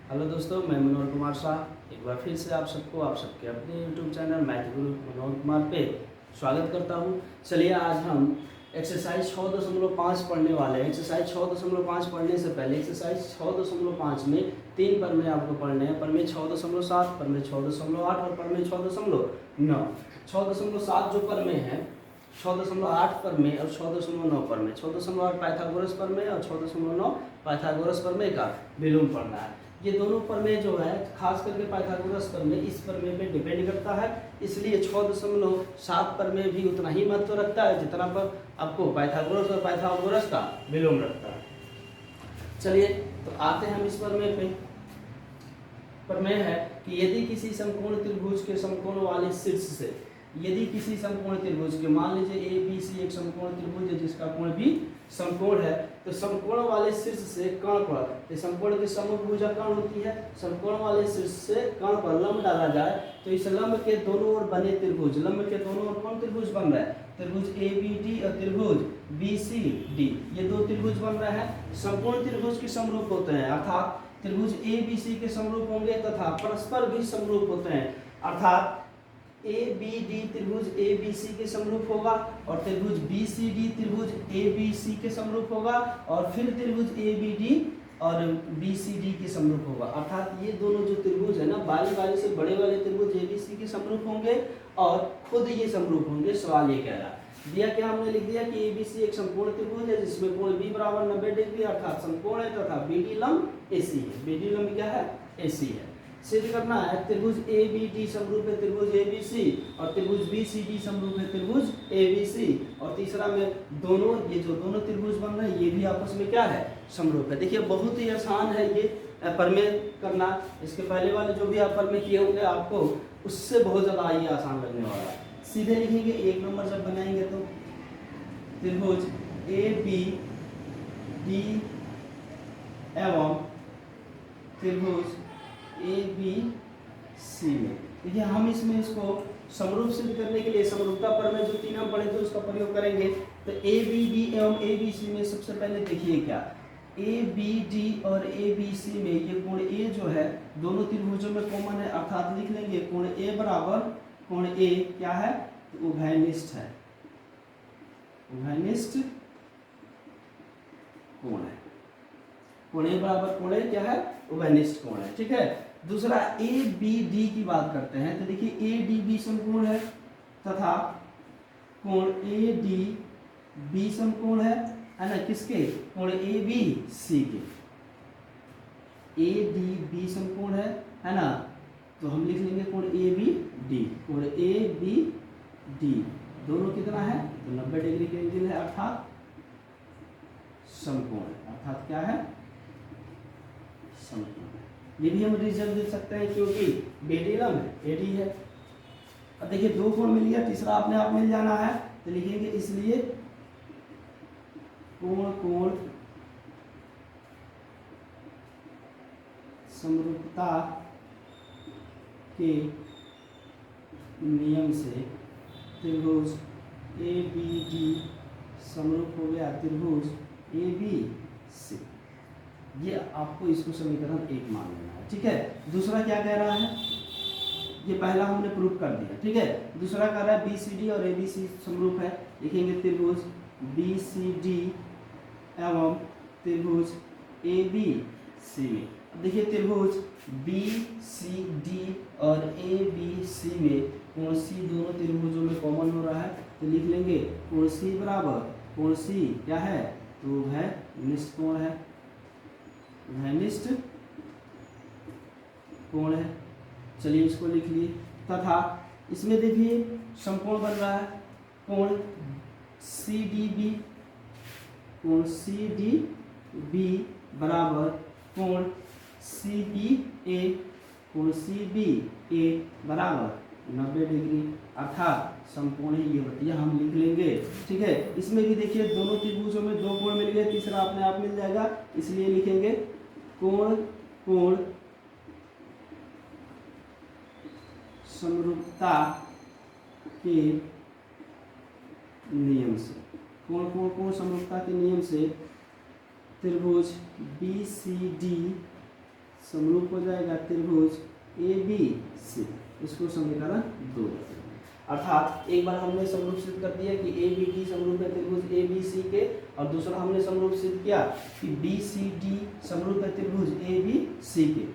Hello दोस्तों, मैं मनोहर कुमार शाह एक बार फिर से आप सबके अपने यूट्यूब चैनल मैथ गुरु मनोहर कुमार पे स्वागत करता हूँ। चलिए आज हम एक्सरसाइज 6.5 पढ़ने वाले हैं। एक्सरसाइज 6.5 पढ़ने से पहले एक्सरसाइज 6.5 में 3 प्रमेय आपको पढ़ने हैं। प्रमेय 6.7, प्रमेय 6.8 और प्रमेय 6.9। 6.7 जो प्रमेय है, 6.8 प्रमेय और 6.9 प्रमेय। 6.8 पाइथागोरस प्रमेय और 6.9 पाइथागोरस प्रमेय का विलोम पढ़ना है। ये दोनों प्रमेय जो है, खास करके पाइथागोरस प्रमेय इस प्रमेय पे डिपेंड करता है, इसलिए 6.7 प्रमेय भी उतना ही महत्व रखता है जितना पर आपको पाइथागोरस और पाइथागोरस का विलोम रखता है। चलिए तो आते हैं हम इस प्रमेय पे। प्रमेय है कि यदि किसी समकोण त्रिभुज के समकोण वाले शीर्ष से, यदि किसी समकोण त्रिभुज के, मान लीजिए ए बी सी एक समकोण त्रिभुज है जिसका कोण भी समकोण है, तो समकोण वाले शीर्ष से कर्ण पर, तो समकोण की समभुजा कर्ण होती है, समकोण वाले शीर्ष से कर्ण पर लंब डाला जाए तो इस लंब के दोनों ओर बने त्रिभुज, लंब के दोनों ओर कौन त्रिभुज बन रहा है? त्रिभुज ए बी डी और त्रिभुज बी सी डी, ये दो त्रिभुज बन रहे हैं। समकोण त्रिभुज के समरूप होते हैं, अर्थात त्रिभुज ए बी सी के समरूप होंगे तथा परस्पर भी समरूप होते हैं, अर्थात ए बी डी त्रिभुज ए बी सी के समरूप होगा और त्रिभुज बी सी डी त्रिभुज ए बी सी के समरूप होगा और फिर त्रिभुज ए बी डी और बी सी डी के समरूप होगा। अर्थात ये दोनों जो त्रिभुज है ना, बारी बारी से बड़े वाले त्रिभुज ए बी सी के समरूप होंगे और खुद ये समरूप होंगे। सवाल ये कह रहा है, दिया क्या, हमने लिख दिया कि ए बी सी एक समकोण त्रिभुज है जिसमें कोण बी बराबर 90 डिग्री अर्थात समकोण है तथा बी डी लंब ए सी है। बी डी लंब क्या है? ए सी है। सिद्ध करना है त्रिभुज ए बी डी समरूप है त्रिभुज ए बी सी और त्रिभुज बी सी डी समरूप है त्रिभुज ए बी सी, और तीसरा में दोनों, ये जो दोनों त्रिभुज बन रहे हैं ये भी आपस में क्या है? समरूप है। देखिए बहुत ही आसान है ये प्रमेय करना। इसके पहले वाले जो भी आप प्रमेय किए होंगे आपको उससे बहुत ज़्यादा ये आसान लगने वाला है। सीधे लिखेंगे, एक नंबर जब बनाएंगे तो त्रिभुज ए बी डी एवं त्रिभुज ए बी सी में, देखिए हम इसमें इसको समरूप सिद्ध करने के लिए समरूपता प्रमेय जो 3 हम पढ़े थे उसका प्रयोग करेंगे। तो ए बी डी एवं ए बी सी में सबसे पहले देखिए क्या, ए बी डी और ए बी सी में ये कोण ए जो है दोनों त्रिभुजों में कॉमन है, अर्थात लिख लेंगे कोण ए बराबर कोण ए क्या है? तो उभयनिष्ठ है, उभयनिष्ठ कोण है। कोण ए बराबर कोण ए क्या है? उभयनिष्ठ कोण है। ठीक है। दूसरा ए बी डी की बात करते हैं, तो देखिए ए डी बी समकोण है तथा कोण ए डी बी समकोण है ना, किसके? कोण ए बी सी के। ए डी बी समकोण है ना, तो हम लिख लेंगे कोण ए बी डी। कोण ए बी डी दोनों कितना है? तो 90 डिग्री के एंगल है अर्थात समकोण है, अर्थात क्या है? समकोण है। ये भी हम रीजन दे सकते हैं क्योंकि बेडी लंब एडी है। अब देखिए दो कोण मिल गया, तीसरा अपने आप मिल जाना है, तो लिखेंगे इसलिए कोण कोण समरूपता के नियम से त्रिभुज ए बी डी समरूप हो गया त्रिभुज ए बी सी। ये आपको इसको समीकरण 1 मान लेना है। ठीक है। दूसरा क्या कह रहा है, ये पहला हमने प्रूफ कर दिया। ठीक है। दूसरा कह रहा है बी सी डी और ए बी सी समरूप है, लिखेंगे त्रिभुज बी सी डी एवं त्रिभुज ए बी सी में। अब देखिए त्रिभुज बी सी डी और ए बी सी में कोण सी दोनों त्रिभुजों में कॉमन हो रहा है, तो लिख लेंगे कोण सी बराबर कोण सी क्या है? तो है निष्ठ कोण है, उभयनिष्ठ कोण है। चलिए इसको लिख लिए तथा इसमें देखिए समकोण बन रहा है कोण सी डी बी, कोण सी डी बी बराबर कोण सी बी ए, कोण सी बी ए बराबर 90 डिग्री अर्थात समकोण है, ये बतिया हम लिख लेंगे। ठीक है। इसमें भी देखिए दोनों त्रिभुजों में दो कोण मिल गए, तीसरा अपने आप मिल जाएगा, इसलिए लिखेंगे कोण कोण समरूपता के नियम से, कोण कोण कोण समरूपता के नियम से त्रिभुज बी सी डी समरूप हो जाएगा त्रिभुज ए बी सी, इसको समीकरण 2। अर्थात एक बार हमने समरूप सिद्ध कर दिया कि ए बी डी समरूप है त्रिभुज ए बी सी के, और दूसरा हमने समरूप सिद्ध किया कि बी सी डी समरूप है त्रिभुज ए बी सी के।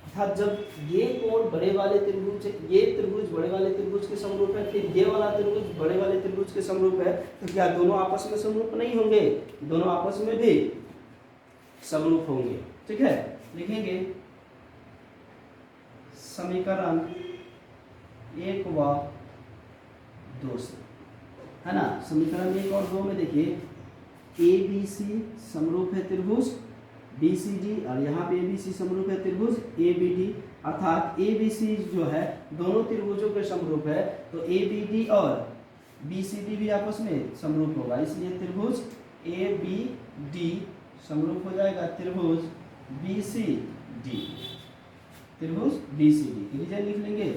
अर्थात जब ये कोण बड़े वाले त्रिभुज, ये त्रिभुज बड़े वाले त्रिभुज के समरूप है, फिर ये वाला त्रिभुज बड़े वाले त्रिभुज के समरूप है, तो क्या दोनों आपस में समरूप नहीं होंगे? दोनों आपस में भी समरूप होंगे। ठीक है, लिखेंगे समीकरण 1 व 2 से, है ना। समीकरण 1 और 2 में देखिए ए बी सी समरूप है त्रिभुज बी सी डी, और यहाँ पे ए बी सी समरूप है त्रिभुज ए बी डी। अर्थात ए बी सी जो है दोनों त्रिभुजों के समरूप है, तो ए बी डी और बी सी डी भी आपस में समरूप होगा, इसलिए त्रिभुज ए बी डी समरूप हो जाएगा त्रिभुज बी सी डी, त्रिभुज बी सी डी। रीजन लिख लेंगे,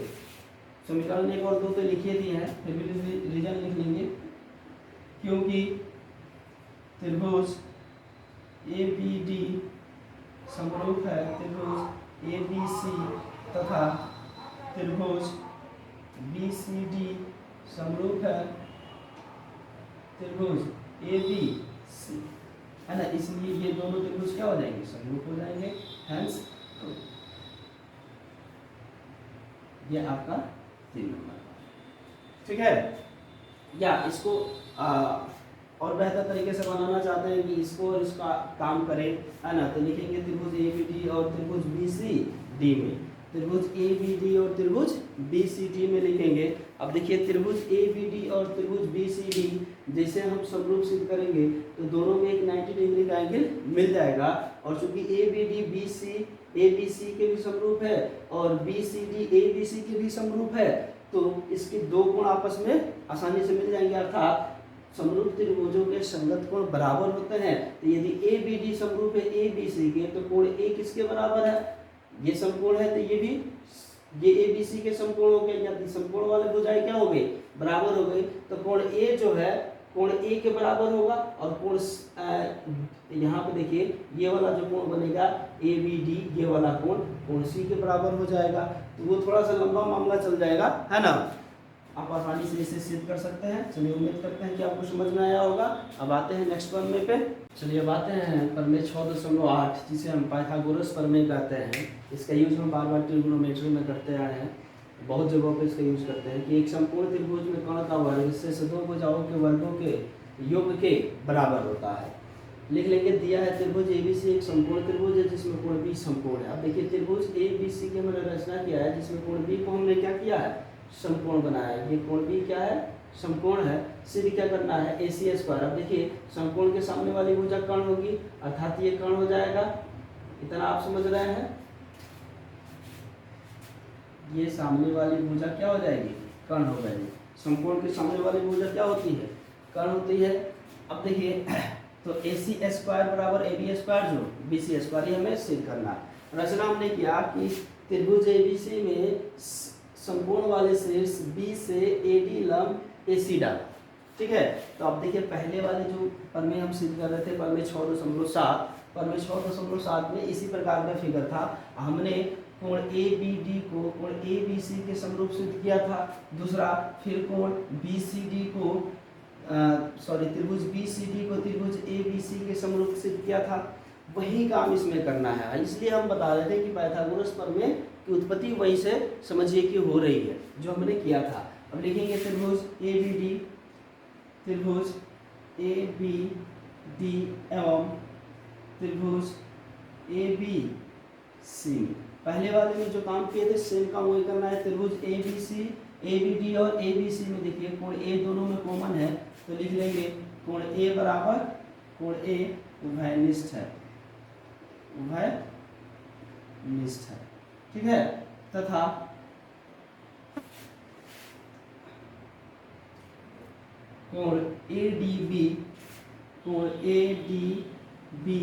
समीकरण 1 और 2 तो लिखिए दिए हैं, फिर भी रीजन लिख लेंगे, क्योंकि त्रिभुज ए बी डी समरूप है त्रिभुज ए बी सी तथा त्रिभुज बी सी डी समरूप है त्रिभुज ए बी सी, है ना। इसलिए ये दोनों त्रिभुज क्या हो जाएंगे? समरूप हो जाएंगे। हेंस ये आपका 3 नंबर। ठीक है, या इसको और बेहतर तरीके से बनाना चाहते हैं कि इसको और इसका काम करें, है ना, तो लिखेंगे त्रिभुज ए बी डी और त्रिभुज बी सी डी में, त्रिभुज ए बी डी और त्रिभुज बी सी डी में लिखेंगे। अब देखिए त्रिभुज ए बी डी और त्रिभुज बी सी डी जैसे हम समरूप सिद्ध करेंगे तो दोनों में एक 90 डिग्री का एंगल मिल जाएगा, और चूंकि A B D B C A B C के भी समरूप है और B C D A B C के भी समरूप है, तो इसके दो कोण आपस में आसानी से मिल जाएंगे। अर्थात समरूप त्रिभुजों के संगत कोण बराबर होते हैं, तो यदि ए बी डी समरूप है ए बी सी के, तो कोण ए किसके बराबर है? ये समकोण है, तो ये भी ये ए बी सी के समकोण हो गए, या समकोण वाले भुजाएं क्या हो गई? बराबर हो गई। तो कोण ए जो है कोण ए के बराबर होगा, और कोण यहाँ पे देखिए ये वाला जो कोण बनेगा ए बी डी, ये वाला कोण सी के बराबर हो जाएगा। तो वो थोड़ा सा लंबा मामला चल जाएगा, है ना। आप आसानी से इसे सिद्ध कर सकते हैं। चलिए उम्मीद करते हैं कि आपको समझ में आया होगा। अब आते हैं नेक्स्ट प्रमेय पे। चलिए अब आते हैं प्रमेय 6.8, जिसे हम पाइथागोरस प्रमेय कहते हैं। इसका यूज हम बार बार ट्रिग्नोमेट्री में करते आए हैं, बहुत जगहों पे इसका यूज करते हैं कि एक संपूर्ण त्रिभुज में कर्ण का वर्ग इससे दो भुजाओं के वर्गों के योग के बराबर होता है। लिख लेंगे, दिया है त्रिभुज ए बी सी एक संपूर्ण त्रिभुज है जिसमें कोण बी समकोण है। अब देखिए त्रिभुज ए बी सी की हमने रचना किया है, जिसमें कोण बी को हमने क्या किया है? समकोण बनाया है। ये कोण बी क्या है? समकोण है। सिद्ध क्या करना है? ए सी स्क्वायर। अब देखिए समकोण के सामने वाली भुजा कर्ण होगी, अर्थात ये कर्ण हो जाएगा। इतना आप समझ रहे हैं? ये सामने वाली भुजा क्या हो जाएगी? कर्ण हो जाएगी। समकोण के सामने वाली भुजा क्या होती है? कर्ण होती है। अब देखिए तो ए सी स्क्वायर बराबर ए बी स्क्वायर जो बी सी स्क्वायर, ये हमें सिद्ध करना है। रचना हमने किया कि त्रिभुज ए बी सी में संपूर्ण वाले शीर्ष बी से ए डी लंब ए सी डाला। ठीक है, तो अब देखिए पहले वाले जो प्रमेय हम सिद्ध कर रहे थे, प्रमेय 6.7, प्रमेय 6.7 में इसी प्रकार का फिगर था। हमने कोण ए बी डी को कोण ए बी सी के समरूप सिद्ध किया था। दूसरा फिर कोण बी सी डी को त्रिभुज बी सी डी को त्रिभुज ए बी सी के समरूप सिद्ध किया था। वही काम इसमें करना है, इसलिए हम बता रहे थे कि पाइथागोरस प्रमेय की उत्पत्ति वहीं से समझिए कि हो रही है जो हमने किया था। अब लिखेंगे त्रिभुज ए बी डी, त्रिभुज ए बी डी एवं त्रिभुज ए बी सी। पहले वाले में जो काम किए थे सेम काम वही करना है। त्रिभुज A B C, A B D और ए बी सी में देखिए कोण ए दोनों में कॉमन है, तो लिख लेंगे कोण ए बराबर कोण ए उभयनिष्ठ है, उभयनिष्ठ है। ठीक है, तथा कोण ए डी बी, कोण ए डी बी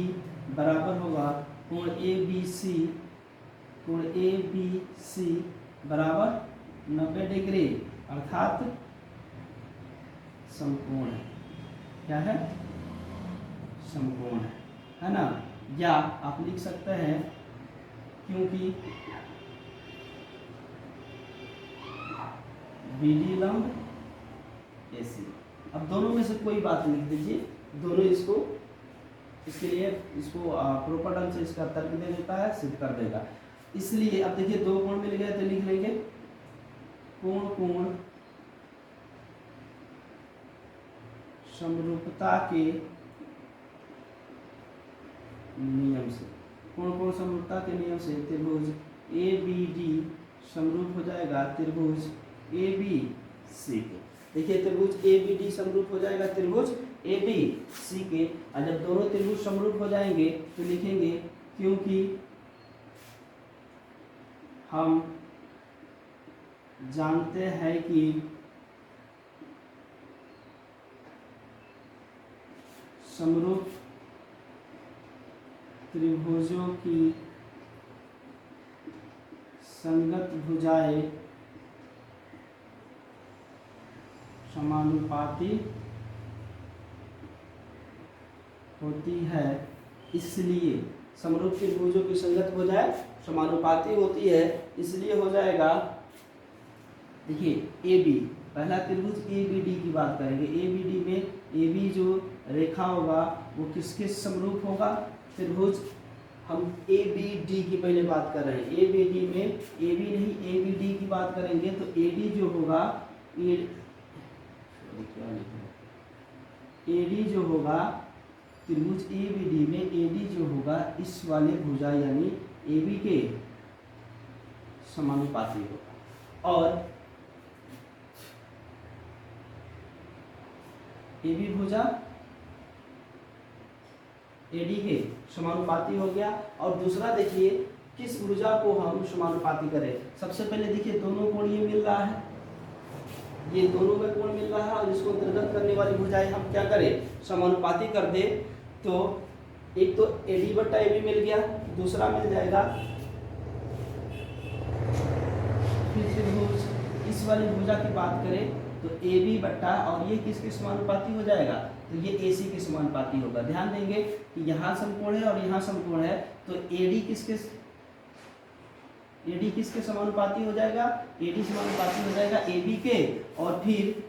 बराबर होगा कोण ए बी सी, कोण ए बी सी बराबर 90 डिग्री, अर्थात समकोण है। क्या है? समकोण है ना। या आप लिख सकते हैं क्योंकि BD लंब AC। अब दोनों में से कोई बात लिख दीजिए, दोनों इसको इसके लिए इसको प्रॉपर ढंग से इसका तर्क दे देता है, सिद्ध कर देगा। इसलिए अब देखिए दो कोण मिल गए तो लिख लेंगे कोण कोण समरूपता के नियम से, कोण कोण समरूपता के नियम से त्रिभुज ABD समरूप हो जाएगा त्रिभुज ABC के। देखिए त्रिभुज ABD समरूप हो जाएगा त्रिभुज ABC के। और जब दोनों त्रिभुज समरूप हो जाएंगे तो लिखेंगे क्योंकि हम जानते हैं कि समरूप त्रिभुजों की संगत भुजाएं समानुपाती होती है, इसलिए समरूप त्रिभुजों की संगत भुजाएं समानुपाती होती है, इसलिए हो जाएगा। देखिए AB, पहला त्रिभुज ABD की बात करेंगे। ABD में AB जो रेखा होगा वो किसके समरूप होगा? त्रिभुज हम ABD की पहले बात कर रहे हैं। ABD में AB नहीं ABD की बात करेंगे तो AD जो होगा AD जो होगा त्रिभुज ABD में AD जो होगा इस वाले भुजा यानी AB के समानुपाती होगा। और AB भुजा AD के समानुपाती हो गया। और दूसरा देखिए किस भुजा को हम समानुपाती करें। सबसे पहले देखिए दोनों कोण ये मिल रहा है, ये दोनों में कोण मिल रहा है और इसको अंतर्गत करने वाली भुजाएं हम क्या करें? समानुपाती कर दे। तो एक तो AD बट्टा AB मिल गया, दूसरा मिल जाएगा फिर त्रिभुज इस वाली भुजा की बात करें तो AB बट्टा और ये किसके समानुपाती हो जाएगा? तो ये AC के समानुपाती होगा। ध्यान देंगे कि यहाँ समकोण है और यहाँ समकोण है तो AD किसके समानुपाती हो जाएगा? AD समानुपाती हो जाएगा AB के। और फिर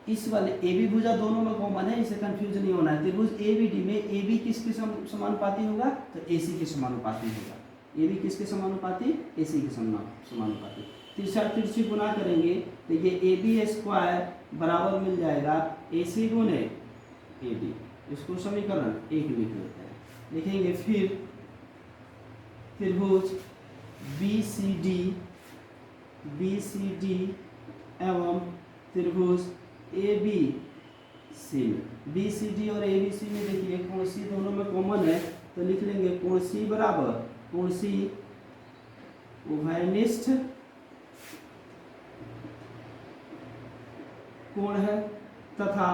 इस वाले AB भुजा दोनों में कॉमन है, इसे कंफ्यूज नहीं होना है। त्रिभुज ABD में AB किसके समानुपाती होगा? तो AC के समानुपाती होगा। AB किसके समानुपाती? AC के समानुपाती। तिरछी गुना करेंगे तो ये AB स्क्वायर बराबर मिल जाएगा AC गुने AD। इसको समीकरण 1 लिख लेते हैं। लिखेंगे फिर त्रिभुज BCD एवं त्रिभुज ABC में, BCD और ABC में देखिए कोण C दोनों में कॉमन है तो लिख लेंगे कोण C बराबर कोण C उभयनिष्ठ कोण है तथा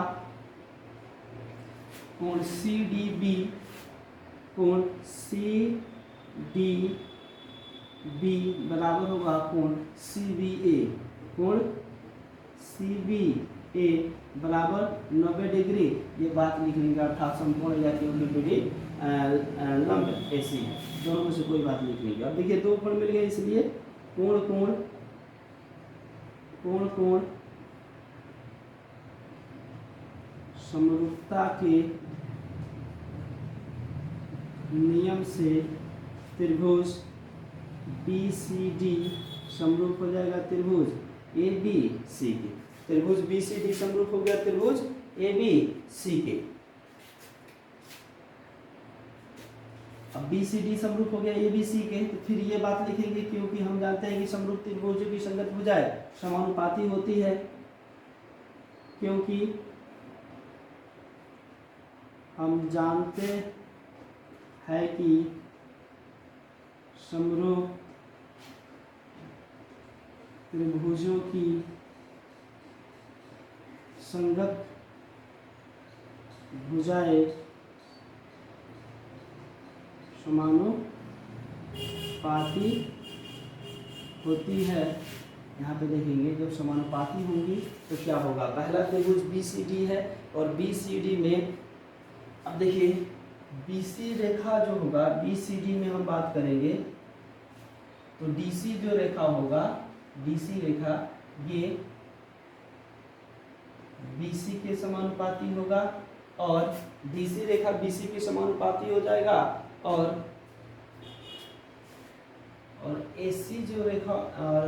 कोण CDB बराबर होगा कोण CBA। कोण CBA बराबर 90 डिग्री। ये बात लिख लेंगे अर्थात समकोण या क्योंकि लंब AC दोनों में से कोई बात लिख लेंगे। अब देखिए दो कोण मिल गए इसलिए कोण कोण समरूपता के नियम से त्रिभुज BCD समरूप हो जाएगा त्रिभुज ABC के। त्रिभुज BCD समरूप हो गया त्रिभुज ABC के। अब BCD समरूप हो गया ABC के तो फिर ये बात लिखेंगे क्योंकि हम जानते हैं कि समरूप त्रिभुजों की संगत भुजाएं समानुपाती होती है, क्योंकि हम जानते हैं कि समरूप त्रिभुजों की संगत भुजाएं समानुपाती होती है। यहाँ पे देखेंगे जब समानुपाती होंगी तो क्या होगा। पहला त्रिभुज BCD है और BCD में अब देखिए BC रेखा जो होगा, BCD में हम बात करेंगे तो DC जो रेखा होगा, DC रेखा ये BC के समानुपाती होगा और DC रेखा BC के समानुपाती हो जाएगा और AC जो रेखा और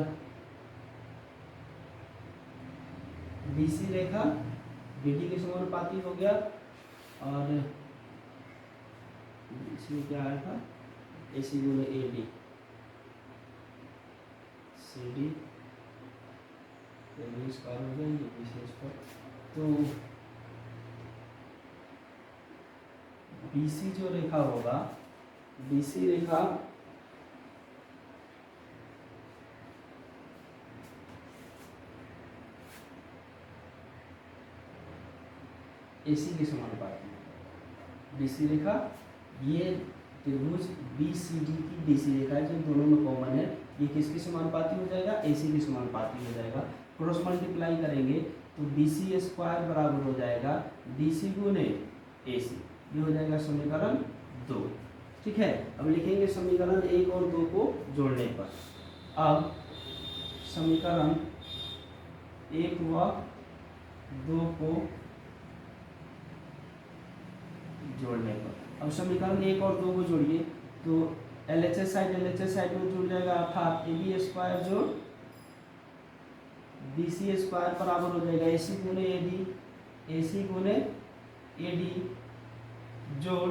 BC रेखा BD के समानुपाती हो गया और इसमें क्या आया था, AC गुणे AD, CD स्क्वायर हो गया, ये BC स्क्वायर। तो BC जो रेखा होगा, BC रेखा AC के समानुपाती, BC रेखा ये त्रिभुज BCD की BC रेखा है जो दोनों में कॉमन है, ये किसके समानुपाती हो जाएगा, AC के समानुपाती हो जाएगा। क्रॉस मल्टीप्लाई करेंगे तो BC स्क्वायर बराबर हो जाएगा DC गुने AC, ये हो जाएगा समीकरण 2। ठीक है, अब लिखेंगे समीकरण 1 और 2 को जोड़ने पर। अब समीकरण 1 व 2 को जोड़ने पर, अब समीकरण 1 और 2 को जोड़िए तो LHS साइड में जुड़ जाएगा, अर्थात AB स्क्वायर जोड़ BC स्क्वायर बराबर हो जाएगा AC गुने AD जोड़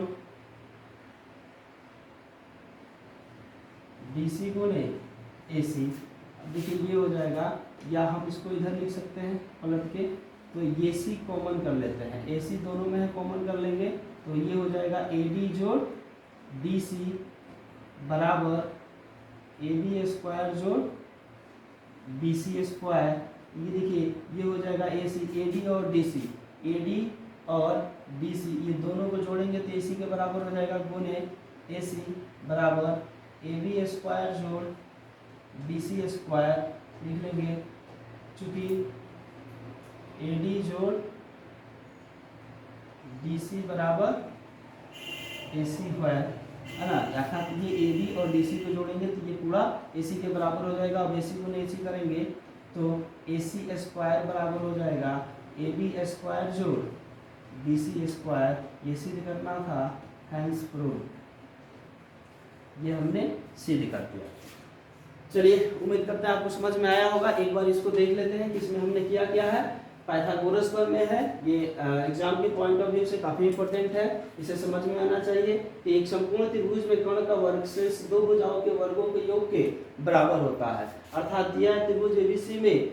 BC गुने AC। अब देखिए ये हो जाएगा, या हम इसको इधर लिख सकते हैं पलट के, तो AC कॉमन कर लेते हैं, AC दोनों में है कॉमन कर लेंगे तो ये हो जाएगा AD जोड़ BC बराबर AB स्क्वायर जोड़ BC स्क्वायर। ये देखिए ये हो जाएगा AC, AD और DC, AD और BC ये दोनों को जोड़ेंगे तो AC के बराबर हो जाएगा गुने AC बराबर AB स्क्वायर जोड़ BC स्क्वायर लिख लेंगे, चूंकि AD जोड़ DC बराबर AC स्क्वायर है ना, अर्थात ये AB और DC को जोड़ेंगे तो ये पूरा AC के बराबर हो जाएगा। अब AC को AC करेंगे तो AC स्क्वायर बराबर हो जाएगा AB स्क्वायर जोड़ BC स्क्वायर, ये सिद्ध करना था, हैंस प्रूव, ये हमने सिद्ध कर दिया। चलिए उम्मीद करते हैं आपको समझ में आया होगा। एक बार इसको देख लेते हैं कि इसमें हमने क्या है। पाइथागोरस पर में है, ये एग्जाम के पॉइंट ऑफ व्यू से काफी इंपॉर्टेंट है, इसे समझ में आना चाहिए कि एक संपूर्ण त्रिभुज में कर्ण का वर्ग शेष दो भुजाओं के वर्गों के योग के बराबर होता है। अर्थात दिया है त्रिभुज एबीसी में,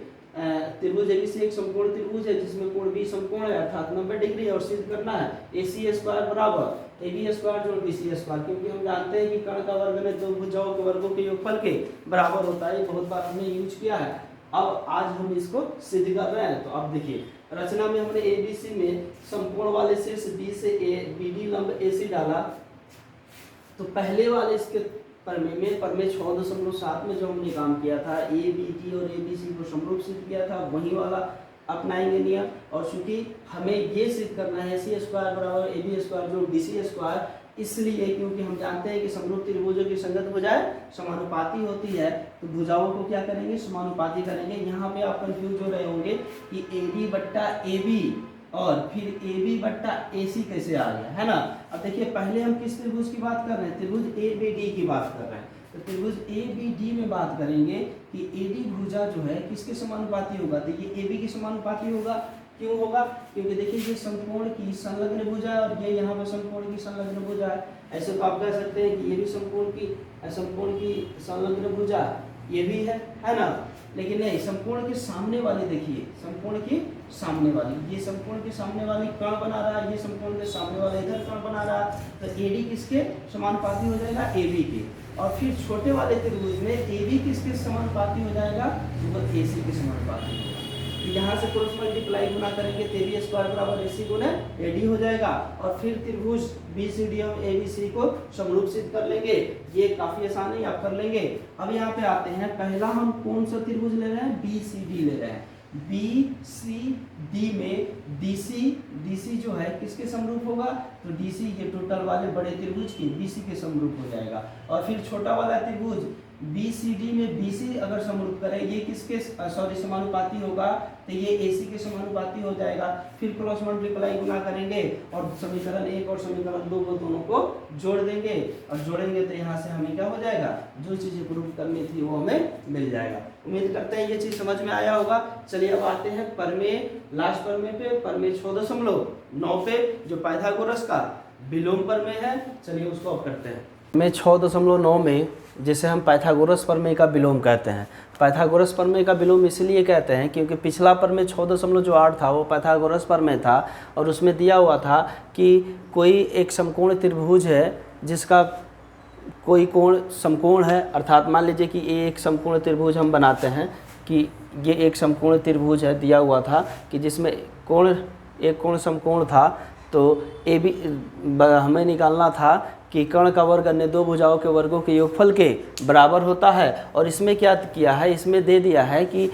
त्रिभुज एबीसी एक संपूर्ण त्रिभुज है जिसमें कोण बी समकोण है अर्थात 90 डिग्री, और सिद्ध करना है AC स्क्वायर बराबर AB स्क्वायर जोड़ BC स्क्वायर, क्योंकि हम जानते हैं कि कर्ण का वर्ग में दो भुजाओं के वर्गों के योगफल के बराबर होता है, बहुत बार हमने यूज किया है। अब आज हम इसको सिद्ध कर रहे हैं। तो अब देखिए रचना में हमने ABC में समकोण वाले शीर्ष B से BD लंब AC डाला, तो पहले वाले इसके परमे 6.7 में जो हमने काम किया था ABD और ABC को समरूप सिद्ध किया था, वही वाला अपनाएंगे नियम। और चूंकि हमें ये सिद्ध करना है AC स्क्वायर बराबर AB स्क्वायर जोड़ BC स्क्वायर, इसलिए क्योंकि हम जानते हैं कि समरूप त्रिभुजों की संगत भुजाएं समानुपाती होती है, तो भुजाओं को क्या करेंगे, समानुपाती करेंगे। यहाँ पे आप कंफ्यूज हो रहे होंगे कि AD बट्टा AB और फिर AB बट्टा AC कैसे आ गया, है ना। अब देखिए पहले हम किस त्रिभुज की बात कर रहे हैं, त्रिभुज ABD की बात कर रहे हैं। तो त्रिभुज ABD में बात करेंगे कि AD भुजा जो है किसके समानुपाती होगा, तो ये AB के समानुपाती होगा। क्यों होगा, क्योंकि देखिए ये समकोण की संलग्न भुजा है और ये यहाँ पर समकोण की संलग्न भुजा है। ऐसे तो आप कह सकते हैं कि ये भी समकोण की संलग्न भुजा ये भी है ना, लेकिन नहीं, समकोण के सामने वाली देखिए, समकोण के सामने वाली, ये समकोण के सामने वाली कर्ण बना रहा है, ये समकोण के सामने वाला इधर कर्ण बना रहा है, तो AD किसके समानुपाती हो जाएगा, AB के। और फिर छोटे वाले त्रिभुज में AB किसके समानुपाती हो जाएगा, तो AC के समानुपाती होगा। तो यहाँ से क्रॉस मल्टीप्लाई गुना करेंगे तो AB स्क्वायर बराबर AC गुना AD हो जाएगा, और फिर त्रिभुज BCD और ABC को समरूप सिद्ध कर लेंगे। ये काफी आसान है, आप कर लेंगे। अब यहाँ पे आते हैं, पहला हम कौन सा त्रिभुज ले रहे हैं, BCD ले रहे हैं। बी सी डी में डी सी जो है किसके समरूप होगा, तो डी सी ये टोटल वाले बड़े त्रिभुज की बी सी के समरूप हो जाएगा। और फिर छोटा वाला त्रिभुज बी सी डी में बी सी अगर समरूप करे, ये किसके समानुपाती होगा, तो ये ए सी के समानुपाती हो जाएगा। फिर क्रॉस मल्टीप्लाई गुना करेंगे और समीकरण 1 और समीकरण 2 को दोनों को जोड़ देंगे, और जोड़ेंगे तो यहाँ से हमें क्या हो जाएगा, जो चीज़ें प्रूफ करनी थी वो हमें मिल जाएगा। उम्मीद करते हैं ये चीज़ समझ में आया होगा। चलिए अब आते हैं प्रमेय, लास्ट प्रमेय पे, प्रमेय 6.9 पे, जो पाइथागोरस का विलोम प्रमेय है। चलिए उसको अब करते हैं। प्रमेय 6.9 में जिसे हम पाइथागोरस प्रमेय का विलोम कहते हैं। पाइथागोरस प्रमेय का विलोम इसलिए कहते हैं क्योंकि पिछला प्रमेय 6.8 था वो पाइथागोरस प्रमेय था, और उसमें दिया हुआ था कि कोई एक समकोण त्रिभुज है जिसका कोई कोण समकोण है, अर्थात मान लीजिए कि ये एक समकोण त्रिभुज हम बनाते हैं कि ये एक समकोण त्रिभुज है, दिया हुआ था कि जिसमें कोण एक कोण समकोण था, तो ए बी हमें निकालना था कि कर्ण का वर्ग अन्य दो भुजाओं के वर्गों के योगफल के बराबर होता है। और इसमें क्या किया है, इसमें दे दिया है कि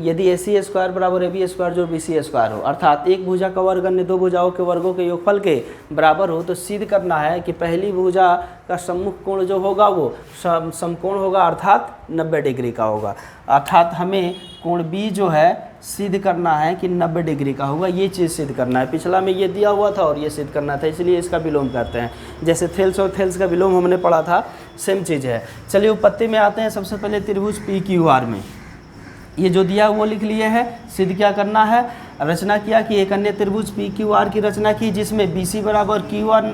यदि ए सी स्क्वायर बराबर ए बी स्क्वायर जो बी सी स्क्वायर हो, अर्थात एक भुजा का वर्ग अन्य दो भुजाओं के वर्गों के योगफल के बराबर हो, तो सिद्ध करना है कि पहली भुजा का सम्मुख कोण जो होगा वो समकोण होगा, अर्थात 90 डिग्री का होगा। अर्थात हमें कोण बी जो है सिद्ध करना है कि 90 डिग्री का होगा, ये चीज़ सिद्ध करना है। पिछला में ये दिया हुआ था और ये सिद्ध करना था, इसलिए इसका विलोम करते हैं। जैसे थेल्स और थेल्स का विलोम हमने पढ़ा था, सेम चीज़ है। चलिए उत्पत्ति में आते हैं। सबसे पहले त्रिभुज पी क्यू आर में ये जो दिया वो लिख लिए है। सिद्ध क्या करना है, रचना किया कि एक अन्य त्रिभुज पी क्यू आर की रचना की जिसमें बी सी बराबर क्यू आर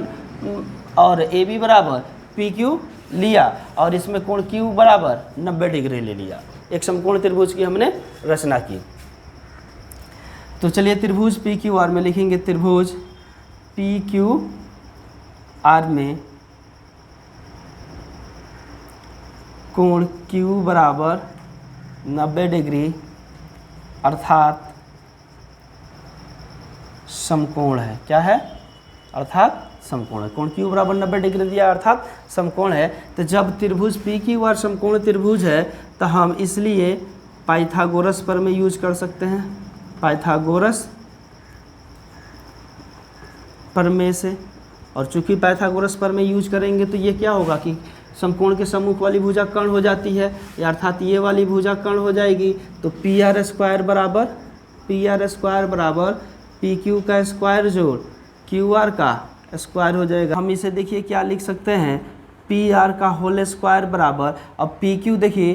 और ए बी बराबर पी क्यू लिया, और इसमें कोण क्यू बराबर 90 डिग्री ले लिया। एक समकोण त्रिभुज की हमने रचना की। तो चलिए त्रिभुज पी क्यू आर में लिखेंगे, त्रिभुज पी क्यू आर में कोण क्यू बराबर 90 डिग्री अर्थात समकोण है। क्या है, अर्थात समकोण है। कोण क्यू बराबर 90 डिग्री दिया अर्थात समकोण है। तो जब त्रिभुज पी क्यू आर समकोण त्रिभुज है तो हम इसलिए पाइथागोरस प्रमेय यूज कर सकते हैं। पाइथागोरस प्रमेय से, और चूंकि पाइथागोरस प्रमेय यूज करेंगे तो ये क्या होगा कि समकोण के सम्मुख वाली भुजा कर्ण हो जाती है, अर्थात ये वाली भुजा कर्ण हो जाएगी। तो पी आर स्क्वायर बराबर पी क्यू का स्क्वायर जोड़ क्यू आर का स्क्वायर हो जाएगा। हम इसे देखिए क्या लिख सकते हैं, पी आर का होल स्क्वायर बराबर, अब पी क्यू देखिए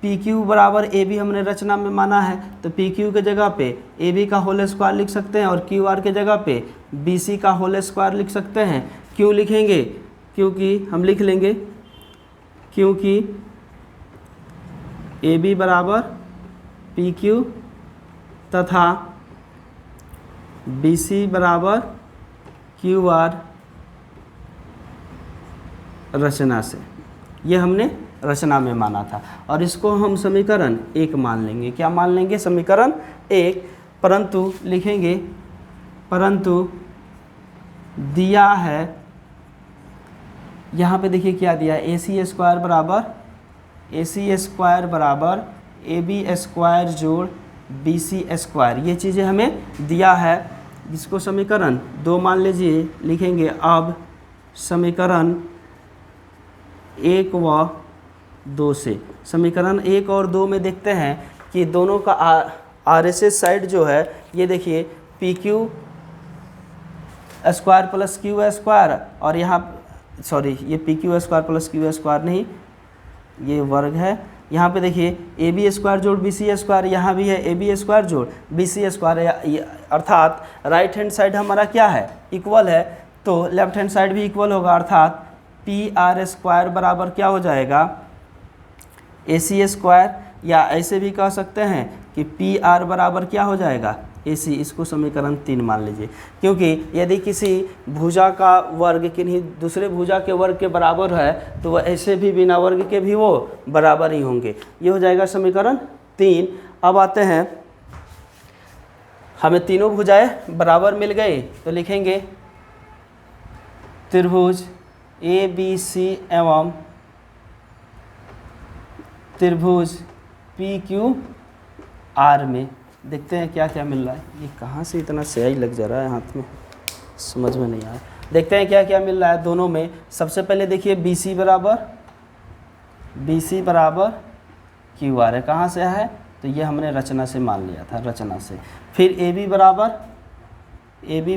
पी क्यू बराबर ए बी हमने रचना में माना है, तो पी क्यू के जगह पे ए बी का होल स्क्वायर लिख सकते हैं, और क्यू आर के जगह पे बी सी का होल स्क्वायर लिख सकते हैं। क्यों लिखेंगे, क्योंकि हम लिख लेंगे क्योंकि ए बी बराबर पी क्यू तथा बी सी बराबर क्यू आर रचना से, ये हमने रचना में माना था, और इसको हम समीकरण 1 मान लेंगे। क्या मान लेंगे, समीकरण 1। परंतु लिखेंगे, परंतु दिया है, यहाँ पे देखिए क्या दिया है, ए सी स्क्वायर बराबर ए बी स्क्वायर जोड़ बी सी स्क्वायर, ये चीज़ें हमें दिया है। इसको समीकरण 2 मान लीजिए। लिखेंगे अब समीकरण 1 व 2 से, समीकरण 1 और 2 में देखते हैं कि दोनों का आर एस एस साइड जो है, ये देखिए P Q square plus Q square, और यहाँ सॉरी ये P Q square plus Q square नहीं, ये वर्ग है। यहाँ पे देखिए ए बी स्क्वायर जोड़ बी सी स्क्वायर, यहाँ भी है ए बी स्क्वायर जोड़ बी सी स्क्वायर, अर्थात राइट हैंड साइड हमारा क्या है, इक्वल है, तो लेफ्ट हैंड साइड भी इक्वल होगा, अर्थात पी आर स्क्वायर बराबर क्या हो जाएगा, ए सी स्क्वायर, या ऐसे भी कह सकते हैं कि पी आर बराबर क्या हो जाएगा, ए सी। इसको समीकरण 3 मान लीजिए, क्योंकि यदि किसी भुजा का वर्ग किन्हीं दूसरे भुजा के वर्ग के बराबर है तो वह ऐसे भी बिना वर्ग के भी वो बराबर ही होंगे। ये हो जाएगा समीकरण 3। अब आते हैं, हमें तीनों भुजाएं बराबर मिल गई, तो लिखेंगे त्रिभुज ए बी सी एवं त्रिभुज पी क्यू आर में देखते हैं क्या क्या मिल रहा है। ये कहाँ से इतना स्याही लग जा रहा है हाथ में, समझ में नहीं आया। देखते हैं क्या क्या मिल रहा है दोनों में। सबसे पहले देखिए BC बराबर QR है, कहाँ से है तो ये हमने रचना से मान लिया था, रचना से। फिर AB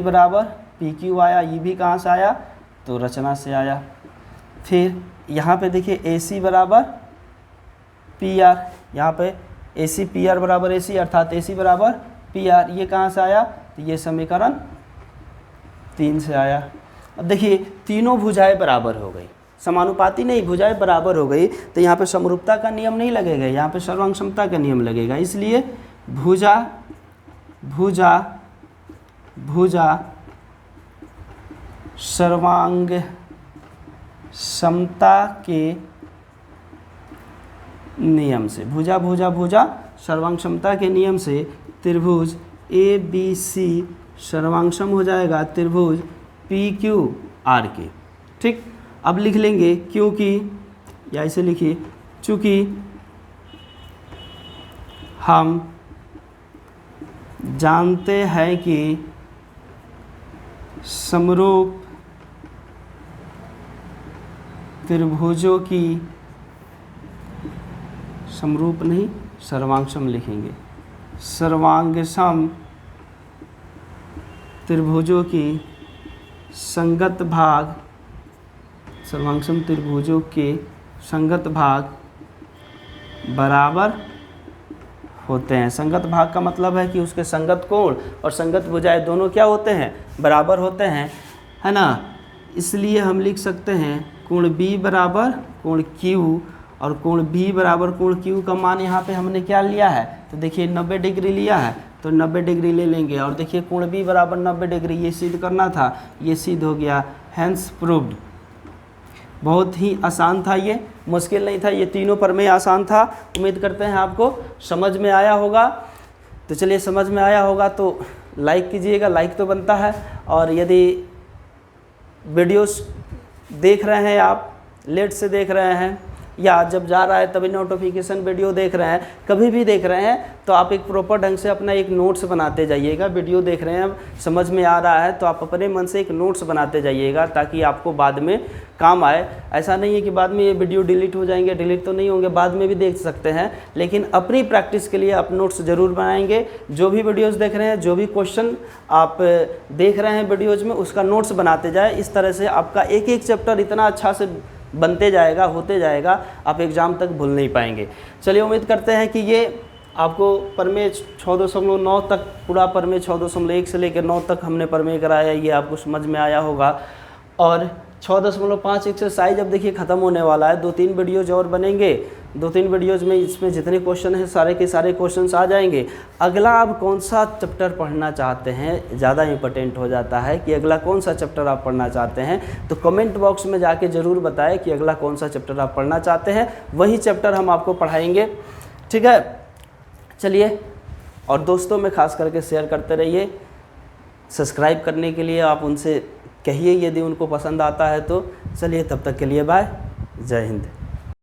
बराबर PQ आया, ये भी कहाँ से आया तो रचना से आया। फिर यहाँ पे देखिए AC बराबर PR, यहाँ पे AC PR बराबर AC अर्थात AC बराबर PR, ये कहाँ से आया तो ये समीकरण 3 से आया। अब देखिए तीनों भुजाएं बराबर हो गई, समानुपाती नहीं, भुजाएं बराबर हो गई, तो यहाँ पे समरूपता का नियम नहीं लगेगा, यहाँ पे सर्वांग समता का नियम लगेगा। इसलिए भुजा सर्वांग समता के नियम से, भुजा सर्वांग समता के नियम से त्रिभुज ABC सर्वांगसम हो जाएगा त्रिभुज PQR के। ठीक, अब लिख लेंगे क्योंकि, या इसे लिखिए चूँकि हम जानते हैं कि समरूप त्रिभुजों की, समरूप नहीं सर्वांगसम लिखेंगे, सर्वांगसम त्रिभुजों की संगत भाग, सर्वांगसम त्रिभुजों के संगत भाग बराबर होते हैं। संगत भाग का मतलब है कि उसके संगत कोण और संगत भुजाएं दोनों क्या होते हैं, बराबर होते हैं, है ना। इसलिए हम लिख सकते हैं कोण B बराबर कोण Q, और कोण B बराबर कोण Q का मान यहाँ पे हमने क्या लिया है तो देखिए 90 डिग्री लिया है, तो 90 डिग्री ले लेंगे। और देखिए कोण B बराबर 90 डिग्री, ये सिद्ध करना था, ये सिद्ध हो गया, हैंस प्रूव्ड। बहुत ही आसान था, ये मुश्किल नहीं था, ये तीनों प्रमेय आसान था। उम्मीद करते हैं आपको समझ में आया होगा। तो चलिए, समझ में आया होगा तो लाइक कीजिएगा, लाइक तो बनता है। और यदि वीडियोस देख रहे हैं आप, लेट से देख रहे हैं या जब जा रहा है तभी नोटिफिकेशन वीडियो देख रहे हैं, कभी भी देख रहे हैं, तो आप एक प्रॉपर ढंग से अपना एक नोट्स बनाते जाइएगा। वीडियो देख रहे हैं, समझ में आ रहा है तो आप अपने मन से एक नोट्स बनाते जाइएगा, ताकि आपको बाद में काम आए। ऐसा नहीं है कि बाद में ये वीडियो डिलीट हो जाएंगे, डिलीट तो नहीं होंगे, बाद में भी देख सकते हैं, लेकिन अपनी प्रैक्टिस के लिए आप नोट्स ज़रूर बनाएंगे। जो भी वीडियोज़ देख रहे हैं, जो भी क्वेश्चन आप देख रहे हैं वीडियोज़ में, उसका नोट्स बनाते जाए। इस तरह से आपका एक एक चैप्टर इतना अच्छा से बनते जाएगा, होते जाएगा, आप एग्ज़ाम तक भूल नहीं पाएंगे। चलिए, उम्मीद करते हैं कि ये आपको प्रमेय 6.9 तक, पूरा प्रमेय 6.1 से लेकर 9 तक हमने प्रमेय कराया, ये आपको समझ में आया होगा। और 6.5 एक्सरसाइज अब देखिए ख़त्म होने वाला है, 2-3 वीडियोज़ और बनेंगे। 2-3 वीडियोज़ में इसमें जितने क्वेश्चन हैं सारे के सारे क्वेश्चंस आ जाएंगे। अगला आप कौन सा चैप्टर पढ़ना चाहते हैं, ज़्यादा इंपॉर्टेंट हो जाता है कि अगला कौन सा चैप्टर आप पढ़ना चाहते हैं। तो कमेंट बॉक्स में जाके ज़रूर बताएं कि अगला कौन सा चैप्टर आप पढ़ना चाहते हैं, वही चैप्टर हम आपको पढ़ाएंगे। ठीक है, चलिए, और दोस्तों में ख़ास करके शेयर करते रहिए। सब्सक्राइब करने के लिए आप उनसे कहिए यदि उनको पसंद आता है तो। चलिए, तब तक के लिए बाय, जय हिंद।